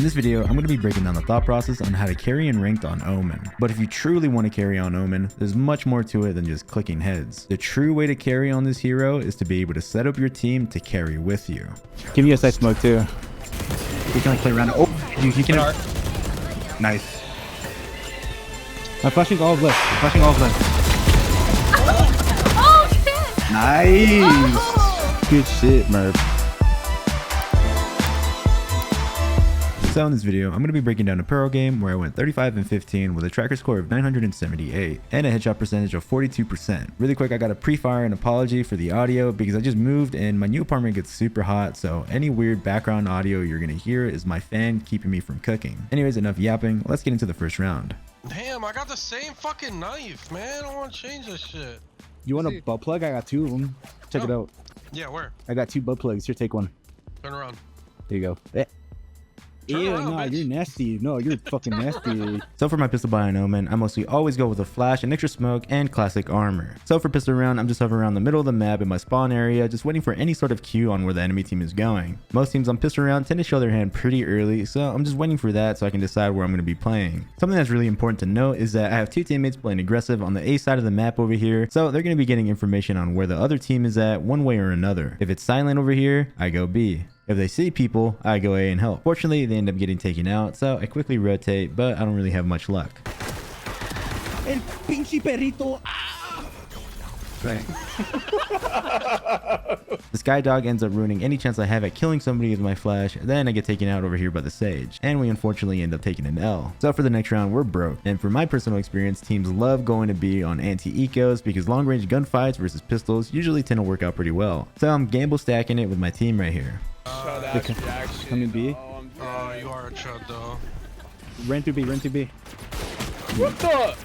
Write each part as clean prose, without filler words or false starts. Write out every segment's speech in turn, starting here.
In this video, I'm going to be breaking down the thought process on how to carry in ranked on Omen. But if you truly want to carry on Omen, there's much more to it than just clicking heads. The true way to carry on this hero is to be able to set up your team to carry with you. Give me a side smoke too. You can like play around. Oh, you can. Nice. I'm flashing all of left. I'm flashing all of left. Oh shit! Nice. Oh. Good shit, Murph. So in this video, I'm going to be breaking down a Pearl game where I went 35 and 15 with a tracker score of 978 and a headshot percentage of 42%. Really quick, I got to pre-fire an apology for the audio because I just moved and my new apartment gets super hot, so any weird background audio you're going to hear is my fan keeping me from cooking. Anyways, enough yapping, let's get into the first round. Damn, I got the same fucking knife, man. I don't want to change this shit. You want a butt plug? I got two of them. Check it out. Yeah, where? I got two butt plugs. Here, take one. Turn around. There you go. Turn Ew, around, no, bitch. you're nasty. No, you're fucking nasty. So for my pistol buy on Omen, I mostly always go with a flash, an extra smoke, and classic armor. So for pistol round, I'm just hovering around the middle of the map in my spawn area, just waiting for any sort of cue on where the enemy team is going. Most teams on pistol round tend to show their hand pretty early, so I'm just waiting for that so I can decide where I'm going to be playing. Something that's really important to note is that I have two teammates playing aggressive on the A side of the map over here, so they're going to be getting information on where the other team is at one way or another. If it's silent over here, I go B. If they see people, I go A and help. Fortunately, they end up getting taken out, so I quickly rotate, but I don't really have much luck. El pinche perrito. The Sky Dog ends up ruining any chance I have at killing somebody with my flash, then I get taken out over here by the Sage, and we unfortunately end up taking an L. So for the next round, we're broke. And for my personal experience, teams love going to B on anti-ecos because long-range gunfights versus pistols usually tend to work out pretty well. So I'm gamble stacking it with my team right here. Coming B. Oh, you are a chud, though. Run to B. Run to B. What the?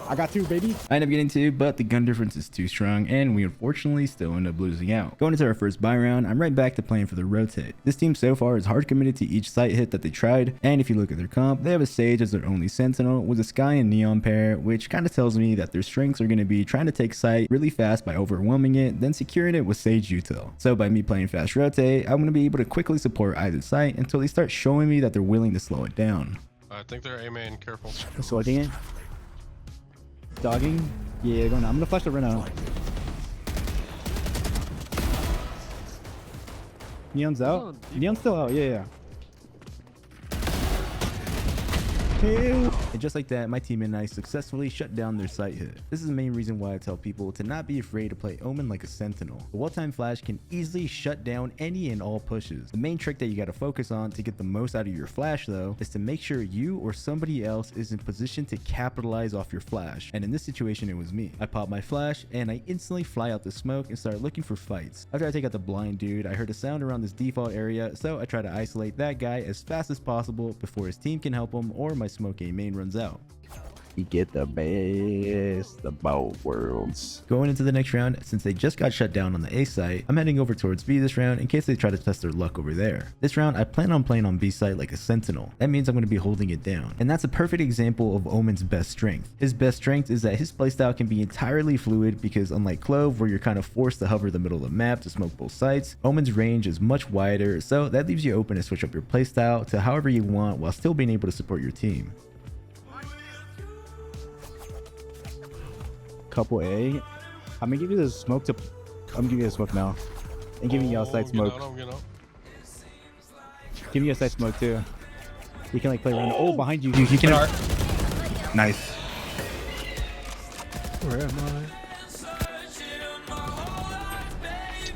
I got two, baby. I end up getting two, but the gun difference is too strong, and we unfortunately still end up losing out. Going into our first buy round, I'm right back to playing for the rotate. This team so far is hard committed to each sight hit that they tried, and if you look at their comp, they have a Sage as their only sentinel with a Sky and Neon pair, which kind of tells me that their strengths are going to be trying to take sight really fast by overwhelming it, then securing it with Sage util. So by me playing fast rotate, I'm going to be able to quickly support either sight until they start showing me that they're willing to slow it down. I think they're A-main. Careful. Slugging it. Dogging. Yeah, going on. I'm gonna flash the run out. Neon's out. Neon's still out. Yeah. Ew. And just like that, my teammate and I successfully shut down their sight hit. This is the main reason why I tell people to not be afraid to play Omen like a sentinel. The well-timed flash can easily shut down any and all pushes. The main trick that you got to focus on to get the most out of your flash though is to make sure you or somebody else is in position to capitalize off your flash. And in this situation, it was me. I pop my flash and I instantly fly out the smoke and start looking for fights. After I take out the blind dude, I heard a sound around this default area, so I try to isolate that guy as fast as possible before his team can help him or my smoke A main runs out. You get the best of both worlds. Going into the next round, since they just got shut down on the A site, I'm heading over towards B this round in case they try to test their luck over there. This round, I plan on playing on B site like a sentinel. That means I'm going to be holding it down. And that's a perfect example of Omen's best strength. His best strength is that his playstyle can be entirely fluid because unlike Clove, where you're kind of forced to hover the middle of the map to smoke both sites, Omen's range is much wider, so that leaves you open to switch up your playstyle to however you want while still being able to support your team. Couple A. I'm gonna give you the smoke to. I'm gonna give you the smoke now. And give me your side smoke. Give me your side smoke too. You can like play around. Oh, behind you. You can. Nice. Where am I?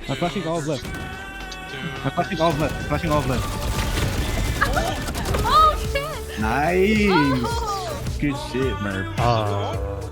I'm flashing all of left. I'm flashing all of left. I'm flashing all of left. Oh shit! Nice. Oh. Good shit, Murph.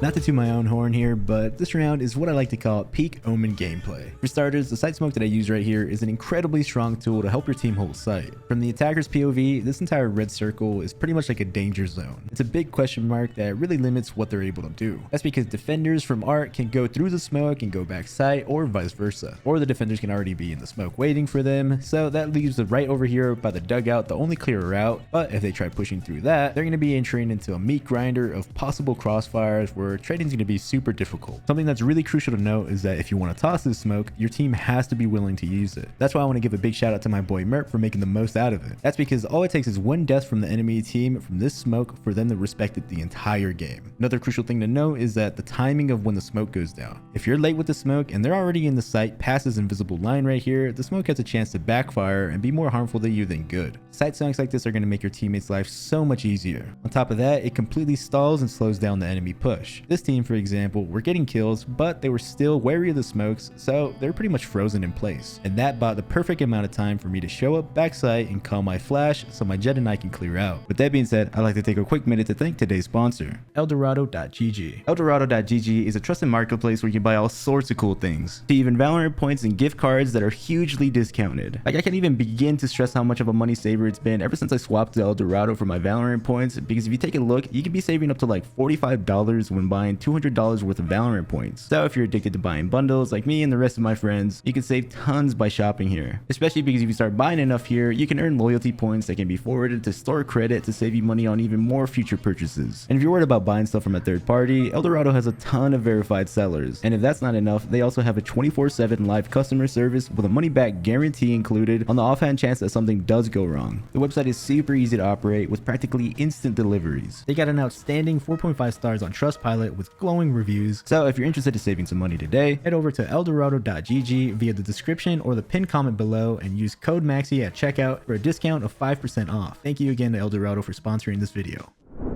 Not to toot my own horn here, but this round is what I like to call peak Omen gameplay. For starters, the sight smoke that I use right here is an incredibly strong tool to help your team hold sight. From the attacker's POV, this entire red circle is pretty much like a danger zone. It's a big question mark that really limits what they're able to do. That's because defenders from Art can go through the smoke and go back sight, or vice versa. Or the defenders can already be in the smoke waiting for them, so that leaves the right over here by the dugout the only clear route, but if they try pushing through that, they're going to be entering into a meat grind grinder of possible crossfires where trading is going to be super difficult. Something that's really crucial to note is that if you want to toss this smoke, your team has to be willing to use it. That's why I want to give a big shout out to my boy Merp for making the most out of it. That's because all it takes is one death from the enemy team from this smoke for them to respect it the entire game. Another crucial thing to note is that the timing of when the smoke goes down. If you're late with the smoke and they're already in the site past this invisible line right here, the smoke has a chance to backfire and be more harmful to you than good. Site smokes like this are going to make your teammates' life so much easier. On top of that, it completely stalls and slows down the enemy push. This team, for example, were getting kills, but they were still wary of the smokes, so they're pretty much frozen in place. And that bought the perfect amount of time for me to show up backside and call my flash so my Jet and I can clear out. With that being said, I'd like to take a quick minute to thank today's sponsor, Eldorado.gg. Eldorado.gg is a trusted marketplace where you can buy all sorts of cool things, to even Valorant points and gift cards that are hugely discounted. Like, I can't even begin to stress how much of a money saver it's been ever since I swapped to Eldorado for my Valorant points, because if you take a look, you can be saving up to like $45 when buying $200 worth of Valorant points. So if you're addicted to buying bundles like me and the rest of my friends, you can save tons by shopping here. Especially because if you start buying enough here, you can earn loyalty points that can be forwarded to store credit to save you money on even more future purchases. And if you're worried about buying stuff from a third party, Eldorado has a ton of verified sellers. And if that's not enough, they also have a 24/7 live customer service with a money back guarantee included on the offhand chance that something does go wrong. The website is super easy to operate with practically instant deliveries. They got an outstanding 4.5 stars on Trustpilot with glowing reviews. So if you're interested in saving some money today, head over to eldorado.gg via the description or the pinned comment below and use code MAXI at checkout for a discount of 5% off. Thank you again to Eldorado for sponsoring this video.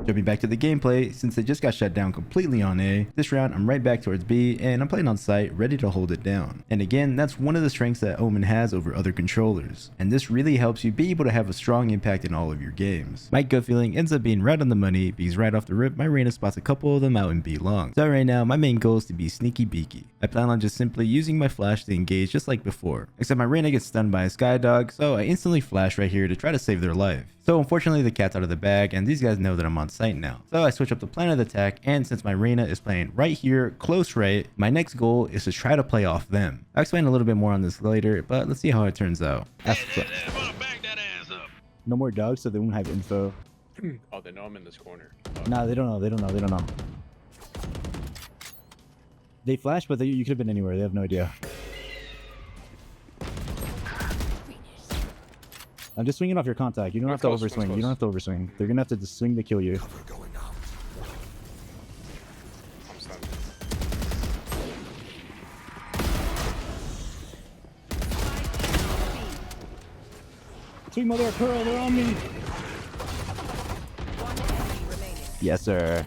Jumping back to the gameplay, since they just got shut down completely on A, this round I'm right back towards B and I'm playing on site ready to hold it down. And again, that's one of the strengths that OMEN has over other controllers, and this really helps you be able to have a strong impact in all of your games. My gut feeling ends up being right on the money because right off the rip my Reyna spots a couple of them out in B long. So right now my main goal is to be sneaky beaky. I plan on just simply using my flash to engage just like before, except my Reyna gets stunned by a skydog, so I instantly flash right here to try to save their life. So unfortunately the cat's out of the bag and these guys know that I'm on site now. So I switch up the plan of the attack, and since my Reyna is playing right here, close right, my next goal is to try to play off them. I'll explain a little bit more on this later, but let's see how it turns out. No more dogs, so they won't have info. Oh, they know I'm in this corner. Nah, they don't know. They don't know. They don't know. They flash, but you could have been anywhere. They have no idea. I'm just swinging off your contact. You don't have to overswing. You don't have to overswing. They're gonna have to just swing to kill you. I'm stunned. Sweet mother of pearl, they're on me. Yes, sir.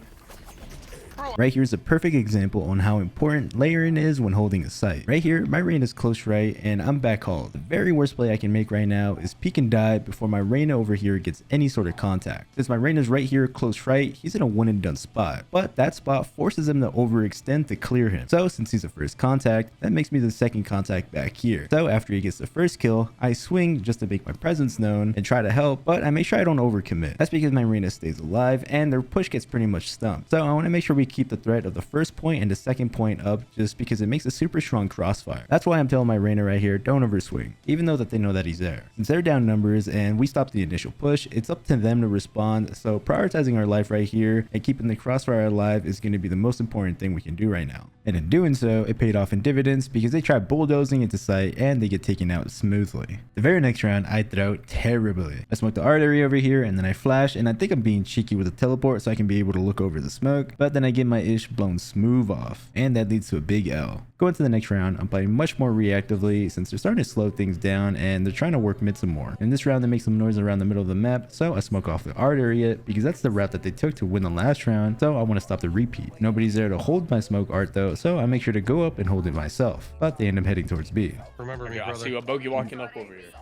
Right here is a perfect example on how important layering is when holding a site. Right here, my Reyna is close right and I'm back hauled. The very worst play I can make right now is peek and die before my Reyna over here gets any sort of contact. Since my Reyna's right here close right, he's in a one and done spot, but that spot forces him to overextend to clear him. So since he's the first contact, that makes me the second contact back here. So after he gets the first kill, I swing just to make my presence known and try to help, but I make sure I don't overcommit. That's because my Reyna stays alive and their push gets pretty much stumped. So I want to make sure we keep the threat of the first point and the second point up just because it makes a super strong crossfire. That's why I'm telling my Reyna right here, don't overswing, even though that they know that he's there. Since they're down numbers and we stopped the initial push, it's up to them to respond. So prioritizing our life right here and keeping the crossfire alive is going to be the most important thing we can do right now. And in doing so, it paid off in dividends because they try bulldozing into sight and they get taken out smoothly. The very next round, I throw terribly. I smoke the art area over here and then I flash, and I think I'm being cheeky with a teleport so I can be able to look over the smoke, but then I get my ish blown smooth off, and that leads to a big L. Going to the next round, I'm playing much more reactively since they're starting to slow things down and they're trying to work mid some more. In this round, they make some noise around the middle of the map, so I smoke off the art area because that's the route that they took to win the last round, so I want to stop the repeat. Nobody's there to hold my smoke art though, so I make sure to go up and hold it myself, but they end up heading towards B. Remember me, Okay, I brother. see a bogey walking up over here.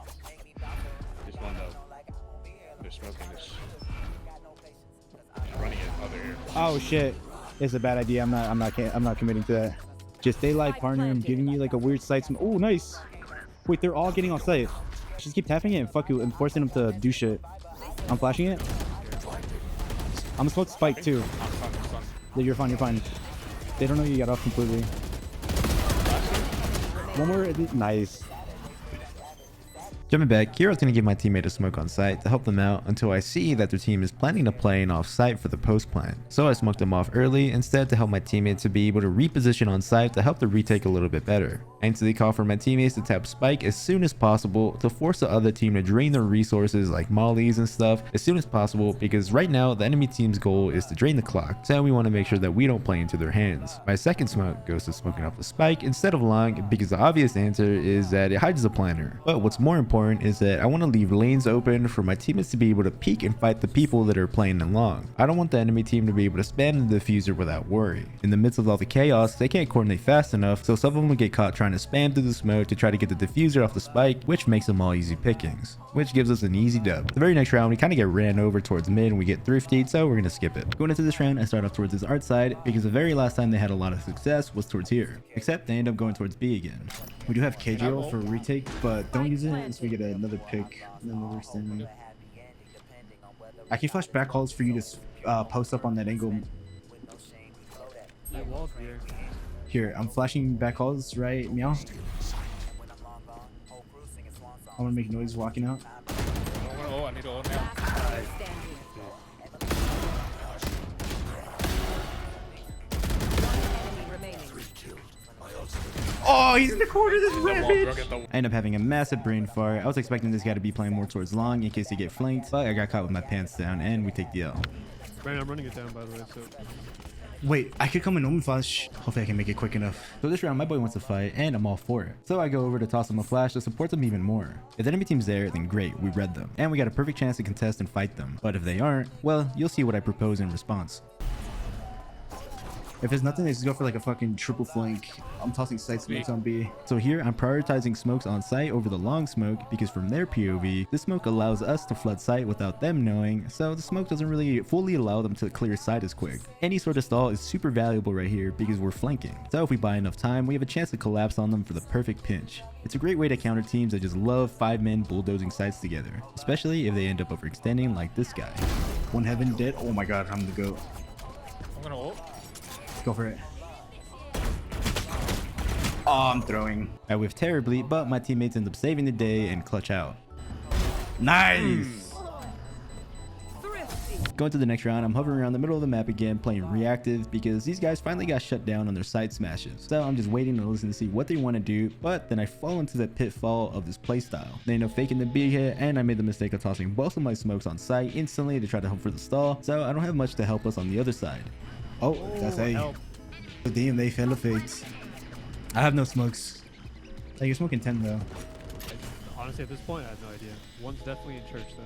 There's one though. They're smoking this. He's running it other here. Oh shit. It's a bad idea. I'm not committing to that. Just stay live, partner. I'm giving you like a weird sight. Oh, nice. Wait, they're all getting on site. Just keep tapping it and fuck you and forcing them to do shit. I'm flashing it. I'm gonna smoke spike too. I'm stunned, I'm stunned. Yeah, you're fine. You're fine. They don't know you got off completely. One more. Nice. Jumping back, here I was going to give my teammate a smoke on site to help them out until I see that their team is planning to play an off site for the post plan. So I smoked them off early instead to help my teammate to be able to reposition on site to help the retake a little bit better. I instantly call for my teammates to tap spike as soon as possible to force the other team to drain their resources like mollies and stuff as soon as possible, because right now the enemy team's goal is to drain the clock, so we want to make sure that we don't play into their hands. My second smoke goes to smoking off the spike instead of long, because the obvious answer is that it hides the planner. But what's more important is that I want to leave lanes open for my teammates to be able to peek and fight the people that are playing along. I don't want the enemy team to be able to spam the diffuser without worry. In the midst of all the chaos, they can't coordinate fast enough, so some of them will get caught trying to spam through the smoke to try to get the diffuser off the spike, which makes them all easy pickings, which gives us an easy dub. The very next round, we kind of get ran over towards mid and we get thriftied, so we're going to skip it. Going into this round, I start off towards this art side because the very last time they had a lot of success was towards here, except they end up going towards B again. We do have KJO for retake, but don't use it unless we get another pick. Another standing. I can flash back calls for you to post up on that angle. Here, I'm flashing back calls, right, meow? I'm gonna make noise walking out. Oh, I need to ult now. Oh, he's in the corner, this red bitch! I end up having a massive brain fart. I was expecting this guy to be playing more towards long in case he get flanked, but I got caught with my pants down and we take the L. Brandon, I'm running it down by the way, so... Wait, I could come in Omen flash. Hopefully I can make it quick enough. So this round, my boy wants to fight, and I'm all for it. So I go over to toss him a flash to support them even more. If the enemy team's there, then great, we read them. And we got a perfect chance to contest and fight them. But if they aren't, well, you'll see what I propose in response. If there's nothing, they just go for like a fucking triple flank. I'm tossing sight smokes on B. So here, I'm prioritizing smokes on site over the long smoke because from their POV, this smoke allows us to flood site without them knowing, so the smoke doesn't really fully allow them to clear site as quick. Any sort of stall is super valuable right here because we're flanking. So if we buy enough time, we have a chance to collapse on them for the perfect pinch. It's a great way to counter teams that just love 5 men bulldozing sites together, especially if they end up overextending like this guy. One heaven dead. Oh my god, I'm the goat. I'm gonna ult. Go for it. Oh, I'm throwing. I whiffed terribly, but my teammates end up saving the day and clutch out. Nice! Going to the next round, I'm hovering around the middle of the map again, playing reactive because these guys finally got shut down on their side smashes. So I'm just waiting to listen to see what they want to do, but then I fall into the pitfall of this playstyle. They end up faking the B hit, and I made the mistake of tossing both of my smokes on site instantly to try to hope for the stall, so I don't have much to help us on the other side. Oh, that's A. Damn, they fell fate. I have no smokes. Hey, you're smoking 10 though. Honestly, at this point, I have no idea. One's definitely in church, though.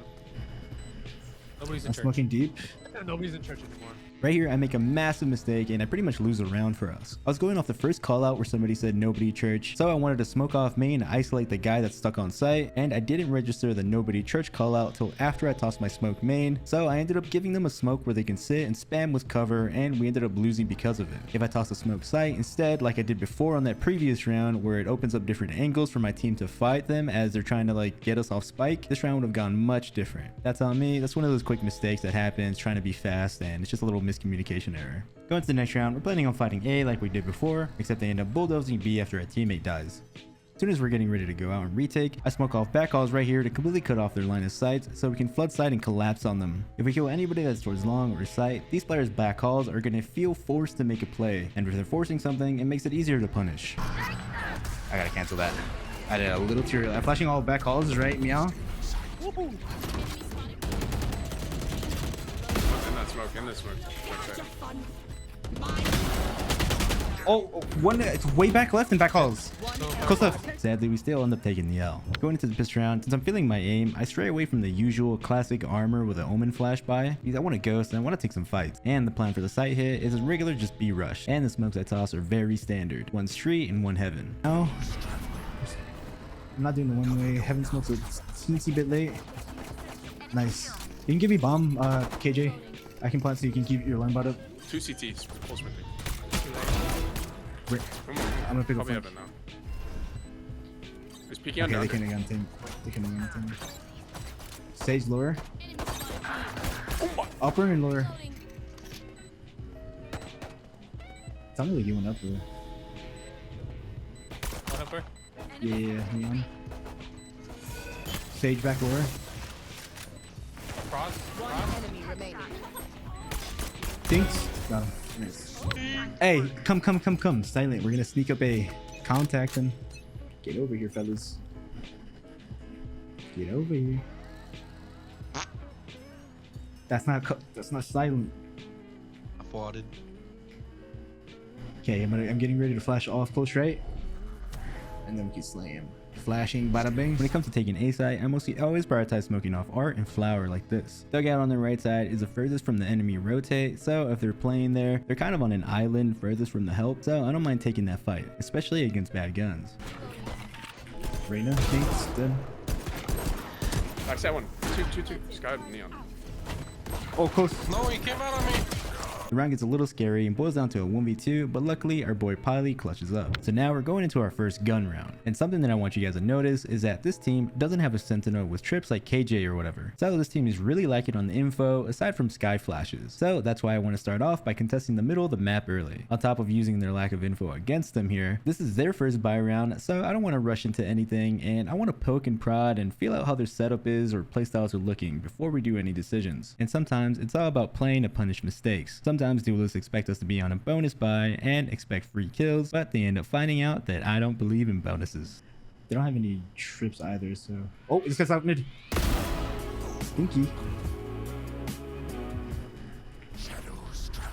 Nobody's in I'm church. smoking deep. Nobody's in church anymore. Right here, I make a massive mistake and I pretty much lose a round for us. I was going off the first call out where somebody said nobody church, so I wanted to smoke off main and isolate the guy that's stuck on site, and I didn't register the nobody church call out till after I tossed my smoke main, so I ended up giving them a smoke where they can sit and spam with cover, and we ended up losing because of it. If I toss a smoke site instead, like I did before on that previous round where it opens up different angles for my team to fight them as they're trying to like get us off spike, this round would have gone much different. That's on me. That's one of those quick mistakes that happens trying to be fast, and it's just a little miscommunication error. Going to the next round, we're planning on fighting A like we did before, except they end up bulldozing B after a teammate dies. As soon as we're getting ready to go out and retake, I smoke off back calls right here to completely cut off their line of sight so we can flood site and collapse on them. If we kill anybody that's towards long or sight, these players' back calls are going to feel forced to make a play, and if they're forcing something, it makes it easier to punish. I gotta cancel that. I did a little too early. I'm flashing all back calls, right, meow? In the smoke. Oh, one, it's way back left and back calls. Close left. Sadly, we still end up taking the L. Going into the pist round, since I'm feeling my aim, I stray away from the usual classic armor with an Omen flash by, because I want to ghost and I want to take some fights. And the plan for the site hit is a regular just B rush, and the smokes I toss are very standard. One street and one heaven. No. I'm not doing the one way. Heaven smokes a teensy bit late. Nice. You can give me bomb, KJ. I can plant so you can keep your line bot up. 2 CTs. Full sprinting. I'm gonna pick up. Probably heaven now. He's peeking Okay, on they down. can't get on They can't get on Sage lower. Upper and lower. It's not really going up though. One upper. Yeah, neon. Sage back door. Cross. Enemy remaining. Dinks. Got him. Nice. Hey, come. Silent. We're gonna sneak up A. Contact him. Get over here, fellas. Get over here. That's not silent. I thwarted. Okay, I'm getting ready to flash off close right. And then we can slam. Flashing, bada bing. When it comes to taking A site, I mostly always prioritize smoking off art and flower like this. Dugout on the right side is the furthest from the enemy rotate, so if they're playing there, they're kind of on an island furthest from the help, so I don't mind taking that fight, especially against bad guns. Reyna, Dinks, dead. I said one. Two. Sky neon. Oh, close. No, he came out on me. The round gets a little scary and boils down to a 1v2, but luckily our boy Piley clutches up. So now we're going into our first gun round. And something that I want you guys to notice is that this team doesn't have a sentinel with trips like KJ or whatever. So this team is really lacking on the info aside from sky flashes. So that's why I want to start off by contesting the middle of the map early. On top of using their lack of info against them here, this is their first buy round, so I don't want to rush into anything and I want to poke and prod and feel out how their setup is or playstyles are looking before we do any decisions. And sometimes it's all about playing to punish mistakes. Sometimes duelists expect us to be on a bonus buy and expect free kills, but they end up finding out that I don't believe in bonuses. They don't have any trips either, so. Oh, this guy's out mid. Stinky.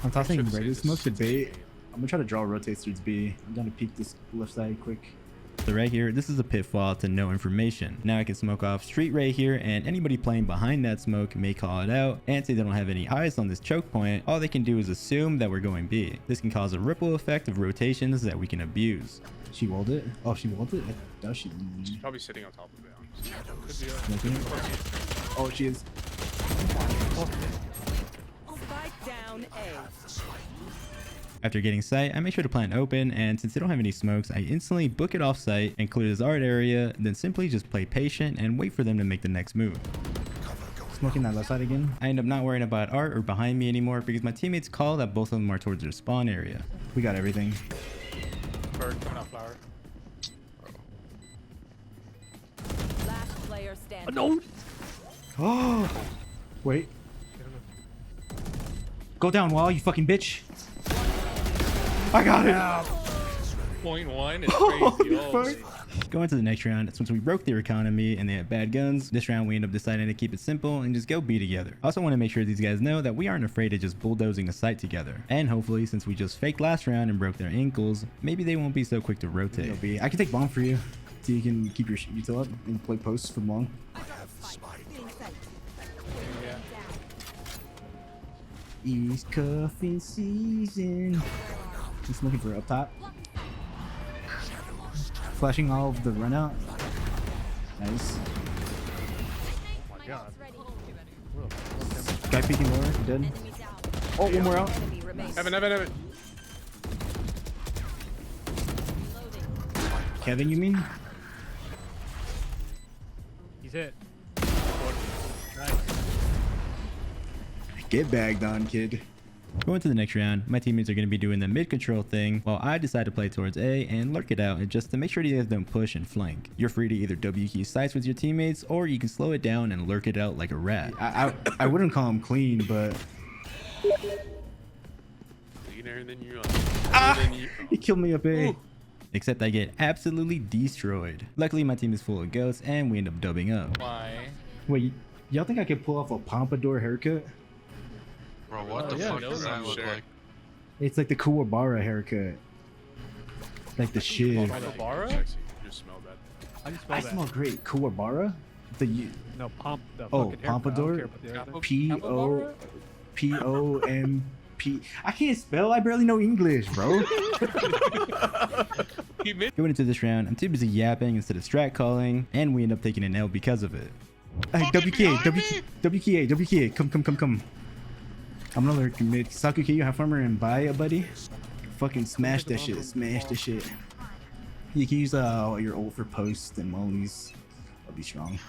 I'm tossing ready smoke to bait. I'm gonna try to draw rotates towards B. I'm gonna peek this left side quick. So right here, this is a pitfall to no information. Now I can smoke off street right here, and anybody playing behind that smoke may call it out and say they don't have any eyes on this choke point. All they can do is assume that we're going B. This can cause a ripple effect of rotations that we can abuse. She walled it. Oh, she walled it? Does she? She's probably sitting on top of it. Smoking it. Oh, she is. Spike down A. After getting sight, I make sure to plant open, and since they don't have any smokes, I instantly book it off site and clear this art area, then simply just play patient and wait for them to make the next move. Smoking that left side again. I end up not worrying about art or behind me anymore because my teammates call that both of them are towards their spawn area. We got everything. Bird coming out flower. Last player standing. No! Oh! Wait. Go down, Wall, you fucking bitch. I got it! .1 is crazy. Fuck. Going to the next round, since we broke their economy and they have bad guns, this round we end up deciding to keep it simple and just go B together. I also want to make sure these guys know that we aren't afraid of just bulldozing a site together. And hopefully, since we just faked last round and broke their ankles, maybe they won't be so quick to rotate. I can take bomb for you. So you can keep your util up and play posts from long. East cuffing season. He's looking for up top. Flashing all of the run out. Nice. Oh my god. Guy peeking lower, dead. Oh, one more out. Enemy remaining. Evan. Kevin, you mean? He's hit. Get bagged on, kid. Going to the next round, my teammates are going to be doing the mid control thing while I decide to play towards A and lurk it out and just to make sure you guys don't push and flank. You're free to either W key sites with your teammates or you can slow it down and lurk it out like a rat. I wouldn't call him clean, but Cleaner than you. he killed me up A. Except I get absolutely destroyed. Luckily my team is full of ghosts and we end up dubbing up. Why? Wait, y'all think I could pull off a pompadour haircut? Bro, what the yeah, fuck no, does that no, look sure. like? It's like the Kuwabara haircut. Like the shit. Kuwabara? Sexy. You just smell that. How do you spell I that? smell great. Kuwabara? The No, pomp. The Oh, fucking haircut. I don't pompadour? care about the other thing. P-O-M-P. I can't spell. I barely know English, bro. Going into this round, I'm too busy yapping instead of strat calling and we end up taking an L because of it. Hey, Fucking WKA, behind WKA. Come. I'm gonna lurk mid. Saku, can you have farmer and buy it, buddy? Fucking smash that shit. Smash the shit. You can use your ult for post and mollies. I'll be strong.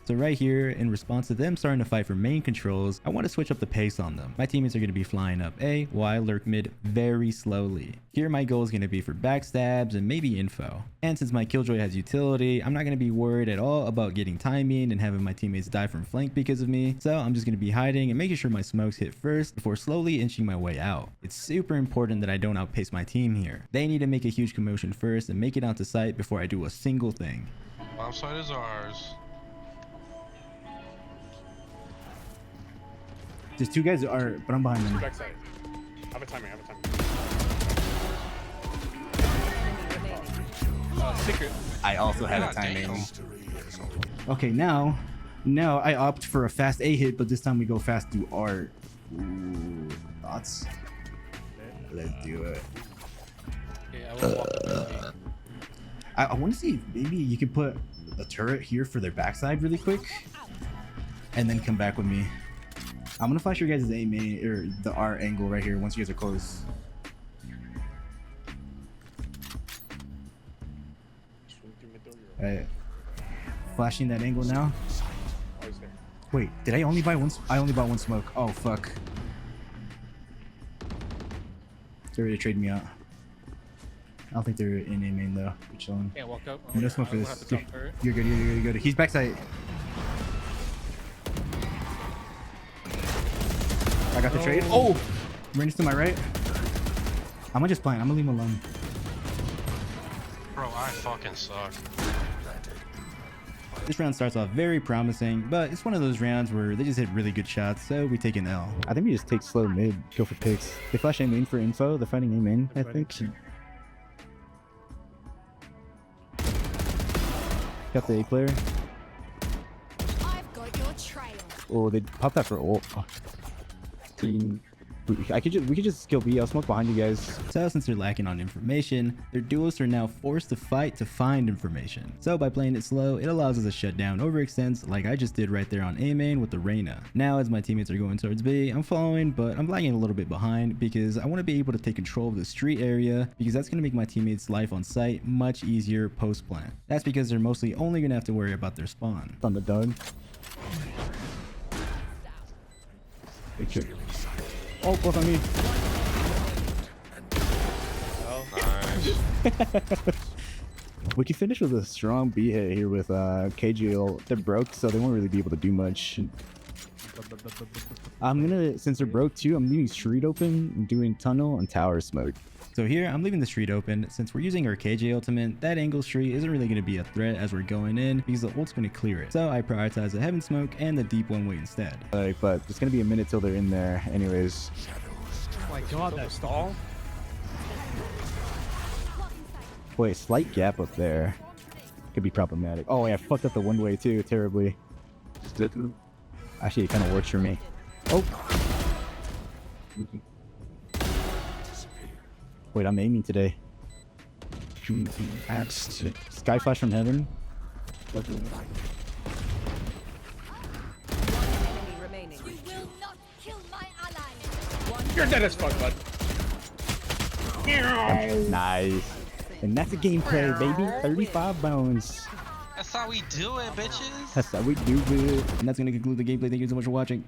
So right here, in response to them starting to fight for main controls, I want to switch up the pace on them. My teammates are going to be flying up A while I lurk mid very slowly. Here my goal is going to be for backstabs and maybe info. And since my killjoy has utility, I'm not going to be worried at all about getting timing and having my teammates die from flank because of me. So I'm just going to be hiding and making sure my smokes hit first before slowly inching my way out. It's super important that I don't outpace my team here. They need to make a huge commotion first and make it out to sight before I do a single thing. Bomb site is ours. There's 2 guys that are, but I'm behind them. Backside. Have a timing, have a timing. Secret. I also had a God timing. damn. Okay, now I opt for a fast A hit, but this time we go fast through art. Ooh, thoughts? Let's do it. Yeah, I will walk the I want to see if maybe you can put a turret here for their backside really quick, and then come back with me. I'm gonna flash your guys' A main or the R angle right here once you guys are close. Alright. Flashing that angle now. Oh, he's there. Wait, did I only buy one? I only bought one smoke. Oh fuck. They're ready to trade me out. I don't think they're in A main though. We're chilling. Can't walk up. No smoke for I will this. have to top turret. You're good. You're good. He's backside. I got the trade. Oh, Randy's to my right. I'm gonna just plant. I'm gonna leave him alone. Bro, I fucking suck. This round starts off very promising, but it's one of those rounds where they just hit really good shots, so we take an L. I think we just take slow mid, go for picks. They flash A main for info. They're fighting A main, I think. Got the A player. I've got your trail. Oh, they popped that for ult. We could just skill B. I'll smoke behind you guys. So since they're lacking on information, their duelists are now forced to fight to find information. So by playing it slow, it allows us to shut down overextents like I just did right there on A main with the Reyna. Now as my teammates are going towards B, I'm following, but I'm lagging a little bit behind because I want to be able to take control of the street area because that's going to make my teammates' life on site much easier post-plant. That's because they're mostly only going to have to worry about their spawn. On the dog. Picture. Oh, both on me. Nice. We can finish with a strong B hit here with KGL. They're broke, so they won't really be able to do much. I'm gonna, since they're broke too, I'm leaving street open and doing tunnel and tower smoke. So here, I'm leaving the street open. Since we're using our KJ ultimate, that angle street isn't really going to be a threat as we're going in because the ult's going to clear it. So I prioritize the heaven smoke and the deep one way instead. But it's gonna be a minute till they're in there anyways. Oh my god, that stall. Wait, slight gap up there. Could be problematic. Oh, yeah, I fucked up the one way too, terribly. Actually, it kind of works for me. Oh! Wait, I'm aiming today. Sky flash from heaven. Enemy remaining. You will not kill my ally. You're dead as fuck, bud. Nice. And that's a gameplay, baby. 35 bones. That's how we do it, bitches. That's how we do it. And that's going to conclude the gameplay. Thank you so much for watching.